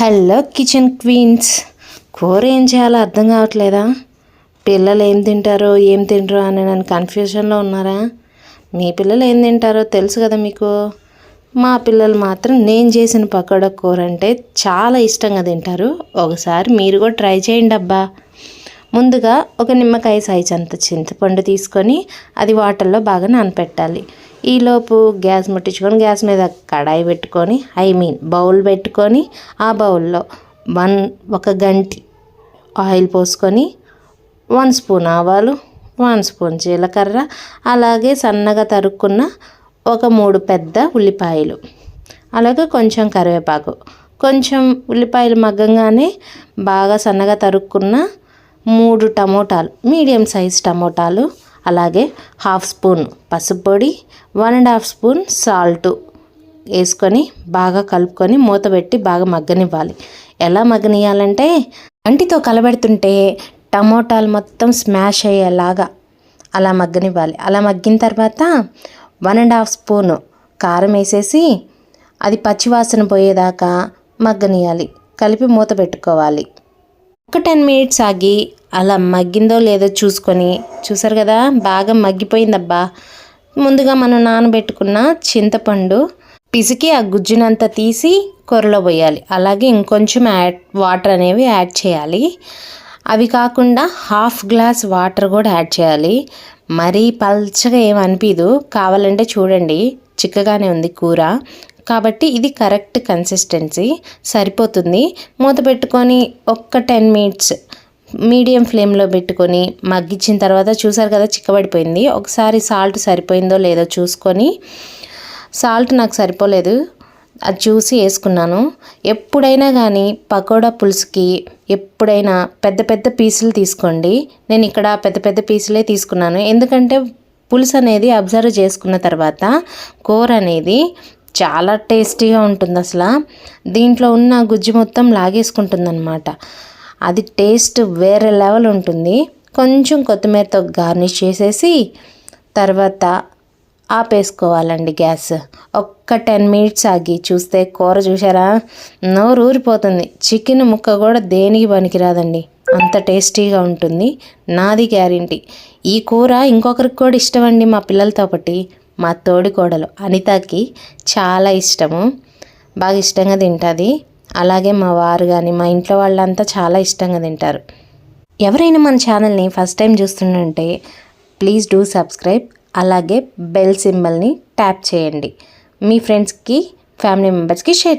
Hello kitchen queens. కూర ఏం చేయాలో అర్థం కావట్లేదా? పిల్లలు ఏం తింటారో ఏం తింటారో అని నన్ను కన్ఫ్యూజన్లో ఉన్నారా? మీ పిల్లలు ఏం తింటారో తెలుసు కదా మీకు. మా పిల్లలు మాత్రం నేను చేసిన పకోడా కూర అంటే చాలా ఇష్టంగా తింటారు. ఒకసారి మీరు కూడా ట్రై చేయండి అబ్బా. ముందుగా ఒక నిమ్మకాయ సైజ్ అంత చింతపండు తీసుకొని అది వాటర్లో బాగా నానపెట్టాలి. ఈలోపు గ్యాస్ ముట్టించుకొని గ్యాస్ మీద కడాయి పెట్టుకొని బౌల్ పెట్టుకొని ఆ బౌల్లో ఒక గంటి ఆయిల్ పోసుకొని 1 స్పూన్ ఆవాలు, 1 స్పూన్ జీలకర్ర, అలాగే సన్నగా తరుక్కున్న ఒక 3 పెద్ద ఉల్లిపాయలు, అలాగే కొంచెం కరివేపాకు, కొంచెం ఉల్లిపాయలు మగ్గంగానే బాగా సన్నగా తరుక్కున్న 3 టమోటాలు, మీడియం సైజ్ టమోటాలు, అలాగే 1/2 స్పూన్ పసుపు పొడి, 1.5 స్పూన్ సాల్ట్ వేసుకొని బాగా కలుపుకొని మూత పెట్టి బాగా మగ్గనివ్వాలి. ఎలా మగ్గనియాలంటే అంటితో కలబెడుతుంటే టమోటాలు మొత్తం స్మాష్ అయ్యేలాగా అలా మగ్గనివ్వాలి. అలా మగ్గిన తర్వాత 1.5 స్పూన్ కారం వేసేసి అది పచ్చివాసన పోయేదాకా మగ్గనియాలి. కలిపి మూత పెట్టుకోవాలి. ఒక 10 మినిట్స్ ఆగి అలా మగ్గిందో లేదో చూసారు కదా, బాగా మగ్గిపోయిందబ్బా. ముందుగా మనం నానబెట్టుకున్న చింతపండు పిసికి ఆ గుజ్జునంతా తీసి కూరలో పోయాలి. అలాగే ఇంకొంచెం వాటర్ అనేవి యాడ్ చేయాలి. అవి కాకుండా 1/2 గ్లాస్ వాటర్ కూడా యాడ్ చేయాలి. మరీ పల్చగా ఏమనిపించదు, కావాలంటే చూడండి చిక్కగానే ఉంది కూర. కాబట్టి ఇది కరెక్ట్ కన్సిస్టెన్సీ సరిపోతుంది. మూత పెట్టుకొని ఒక్క 10 మినిట్స్ మీడియం ఫ్లేమ్లో పెట్టుకొని మగ్గించిన తర్వాత చూసారు కదా చిక్కబడిపోయింది. ఒకసారి సాల్ట్ సరిపోయిందో లేదో చూసుకొని, సాల్ట్ నాకు సరిపోలేదు అది చూసి వేసుకున్నాను. ఎప్పుడైనా కానీ పకోడా పులుసుకి ఎప్పుడైనా పెద్ద పెద్ద పీసులు తీసుకోండి. నేను ఇక్కడ పెద్ద పెద్ద పీసులే తీసుకున్నాను. ఎందుకంటే పులుసు అనేది అబ్జర్వ్ చేసుకున్న తర్వాత కూర అనేది చాలా టేస్టీగా ఉంటుంది. అసలు దీంట్లో ఉన్న గుజ్జు మొత్తం లాగేసుకుంటుందన్నమాట. అది టేస్ట్ వేరే లెవెల్ ఉంటుంది. కొంచెం కొత్తిమీరతో గార్నిష్ చేసేసి తర్వాత ఆపేసుకోవాలండి గ్యాస్. ఒక్క 10 మినిట్స్ ఆగి చూస్తే కూర చూసారా, నోరు ఊరిపోతుంది. చికెన్ ముక్క కూడా దేనికి పనికిరాదండి, అంత టేస్టీగా ఉంటుంది. నాది గ్యారెంటీ. ఈ కూర ఇంకొకరికి కూడా ఇష్టం అండి. మా పిల్లలతో పాటు మా తోడికోడలు అనితకి చాలా ఇష్టము, బాగా ఇష్టంగా తింటుంది. అలాగే మా వారు కానీ మా ఇంట్లో వాళ్ళంతా చాలా ఇష్టంగా తింటారు. ఎవరైనా మన ఛానల్ని ఫస్ట్ టైం చూస్తుంటే ప్లీజ్ డూ సబ్స్క్రైబ్, అలాగే బెల్ సింబల్ని ట్యాప్ చేయండి. మీ ఫ్రెండ్స్కి ఫ్యామిలీ మెంబర్స్కి షేర్ చేయండి.